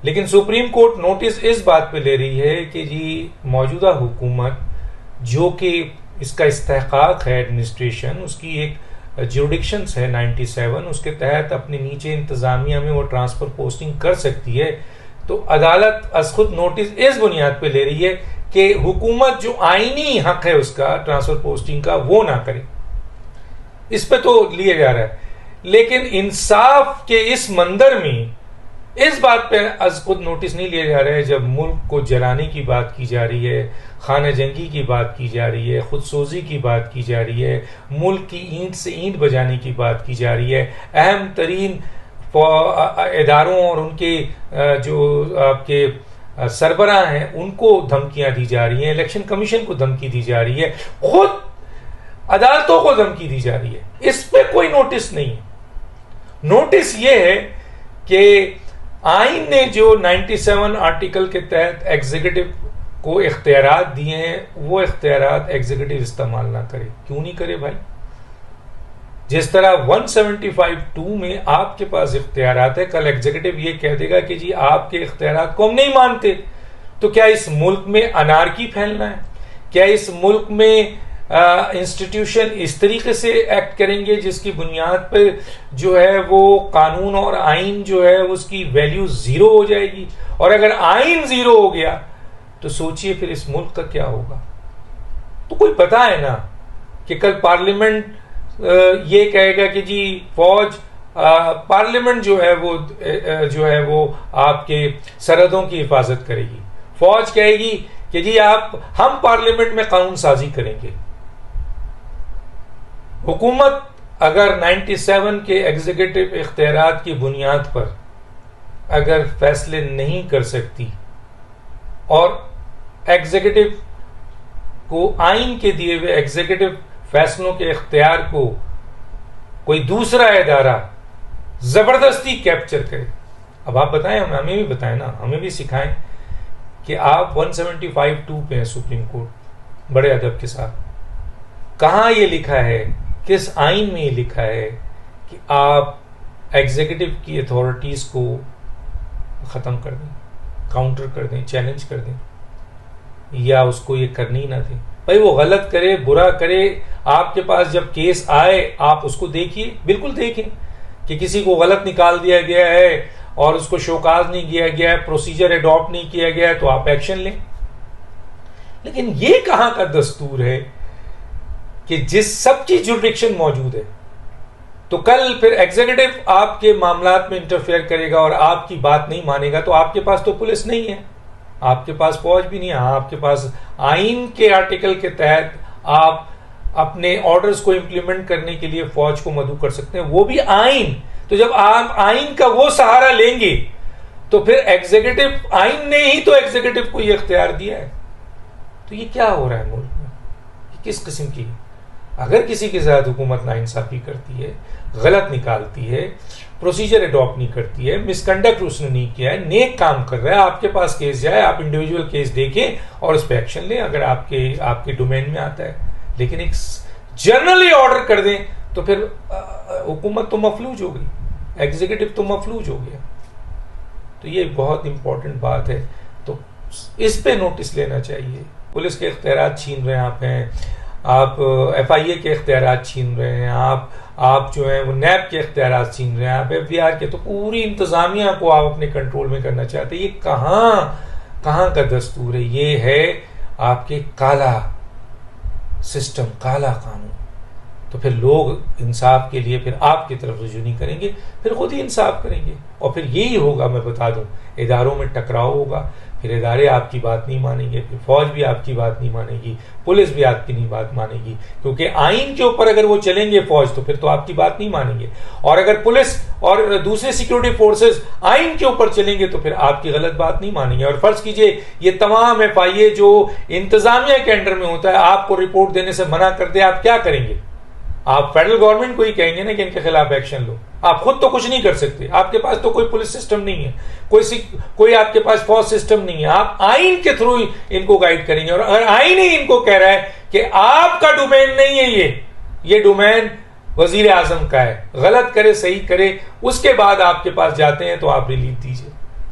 लेकिन supreme court notice इस बात पे ले रही है कि जी मौजूदा हुकूमत जो कि इसका इस्तेहकाक है एडमिनिस्ट्रेशन, उसकी एक जुरिडिक्शंस है 97, उसके तहत अपने नीचे इंतजामिया में वो ट्रांसफर पोस्टिंग कर सकती है। तो अदालत अज खुद नोटिस इस बुनियाद पे ले रही है कि हुकूमत जो आईनी हक है उसका ट्रांसफर पोस्टिंग का वो ना करे। इस पे तो लिया जा रहा है, लेकिन इंसाफ के इस मंदिर में इस बात पे अज खुद नोटिस नहीं लिया जा रहा है जब मुल्क को जलाने की बात की जा रही है, खाना जंगी की बात की जा रही है, खुदसोजी की बात की जा रही है, मुल्क की ईंट से ईंट बजाने की बात की जा रही है, अहम तरीन इदारों और उनके जो आपके सरबराह हैं उनको धमकियां दी जा रही हैं, इलेक्शन कमीशन को धमकी दी जा रही है, खुद अदालतों को धमकी दी जा रही है। इस पे कोई नोटिस नहीं है। नोटिस ये है कि आइन ने जो 97 आर्टिकल के तहत एग्जीक्यूटिव को इख्तियारात दिए हैं वो इख्तियारात एग्जीक्यूटिव इस्तेमाल ना करे। क्यों नहीं करे भाई? जिस तरह 175(2) में आपके पास इख्तियारात है, कल एग्जीक्यूटिव ये कह देगा कि जी आपके इख्तियारात को हम नहीं मानते, तो क्या इस मुल्क में अनारकी फैलना है? क्या इस मुल्क में इंस्टीट्यूशन इस तरीके से एक्ट करेंगे जिसकी बुनियाद पर जो है वो कानून और आइन जो है उसकी वैल्यू जीरो हो जाएगी? और अगर आइन जीरो हो गया तो सोचिए फिर इस मुल्क का क्या होगा। तो कोई पता है ना कि कल पार्लियामेंट ये कहेगा कि जी फौज पार्लियामेंट जो है वो आपके सरहदों की हिफाजत करेगी। फौज कहेगी कि जी हम पार्लियामेंट में कानून साजी करेंगे। हुकूमत अगर 97 के एग्जीक्यूटिव इख्तियारात की बुनियाद पर अगर फैसले नहीं कर सकती और एग्जीक्यूटिव को आइन के दिए हुए एग्जीक्यूटिव फैसलों के इख्तियार को कोई दूसरा इदारा जबरदस्ती कैप्चर करे, अब आप बताएं, हमें भी बताएं ना, हमें भी सिखाएं कि आप 175(2) पे हैं सुप्रीम कोर्ट, बड़े अदब के साथ। कहां ये लिखा है, किस आइन में ये लिखा है कि आप एग्जीक्यूटिव की अथॉरिटीज को खत्म कर दें, काउंटर कर दें, चैलेंज कर दें, या उसको ये करनी ना दें? भाई वो गलत करे, बुरा करे, आपके पास जब केस आए आप उसको देखिए, बिल्कुल देखें कि किसी को गलत निकाल दिया गया है और उसको शोकाज नहीं किया गया है, प्रोसीजर अडॉप्ट नहीं किया गया है, तो आप एक्शन लें। लेकिन ये कहां का दस्तूर है कि जिस सबकी जुरिडिक्शन मौजूद है तो कल फिर एग्जीक्यूटिव आपके मामलात में इंटरफेयर करेगा और आपकी बात नहीं मानेगा, तो आपके पास तो पुलिस नहीं है, आपके पास फौज भी नहीं है, आपके पास आइन के आर्टिकल के तहत आप अपने ऑर्डर्स को इंप्लीमेंट करने के लिए फौज को मदऊ कर सकते हैं, वो भी आइन। तो जब आप आइन का वो सहारा लेंगे तो फिर एग्जीक्यूटिव, आइन ने ही तो एग्जीक्यूटिव को ये इख्तियार दिया है। तो ये क्या हो रहा है मुल्क में? ये किस किस्म की? अगर किसी के साथ हुकूमत नाइंसाफी करती है, गलत निकालती है, प्रोसीजर अडॉप्ट नहीं करती है, मिसकंडक्ट उसने नहीं किया है, नेक काम कर रहा है, आपके पास केस जाए, आप इंडिविजुअल केस देखें और उस पर एक्शन लें अगर आपके डोमेन में आता है। लेकिन एक जनरली ऑर्डर कर दें तो फिर हुकूमत तो मफलूज हो गई, एग्जीक्यूटिव तो मफलूज हो गया। तो ये बहुत इंपॉर्टेंट बात है, तो इस पे नोटिस लेना चाहिए। पुलिस के इख्तियारात छीन रहे हैं आप FIA के इख्तियारात छीन रहे हैं, आप जो है वो नैब के इख्तियारात छीन रहे हैं, आप FBR के, तो पूरी इंतजामिया को आप अपने कंट्रोल में करना चाहते हैं। ये कहां का दस्तूर है? ये है आपके काला सिस्टम, काला कानून। तो फिर लोग इंसाफ के लिए फिर आपकी तरफ रुजू नहीं करेंगे, फिर खुद ही इंसाफ करेंगे और फिर यही होगा, मैं बता दूं, इदारों में टकराव होगा, फिर इदारे आपकी बात नहीं मानेंगे, फिर फौज भी आपकी बात नहीं मानेगी, पुलिस भी आपकी नहीं बात मानेगी, क्योंकि आइन के ऊपर अगर वो चलेंगे फौज तो फिर तो आपकी बात नहीं मानेंगे, और अगर पुलिस और दूसरे सिक्योरिटी फोर्सेस आइन के ऊपर चलेंगे तो फिर आपकी गलत बात नहीं मानेंगे। और फर्ज कीजिए ये तमाम FIA जो इंतजामिया के अंडर में होता है आपको रिपोर्ट देने से मना कर दे, आप क्या करेंगे? आप फेडरल गवर्नमेंट को ही कहेंगे ना कि इनके खिलाफ एक्शन लो। आप खुद तो कुछ नहीं कर सकते, आपके पास तो कोई पुलिस सिस्टम नहीं है, कोई आपके पास फौज सिस्टम नहीं है, आप आइन के थ्रू इनको गाइड करेंगे। और अगर आइन ही इनको कह रहा है कि आपका डोमेन नहीं है, ये डोमेन वजीर आजम का है, गलत करे सही करे, उसके बाद आपके पास जाते हैं तो आप रिलीफ दीजिए।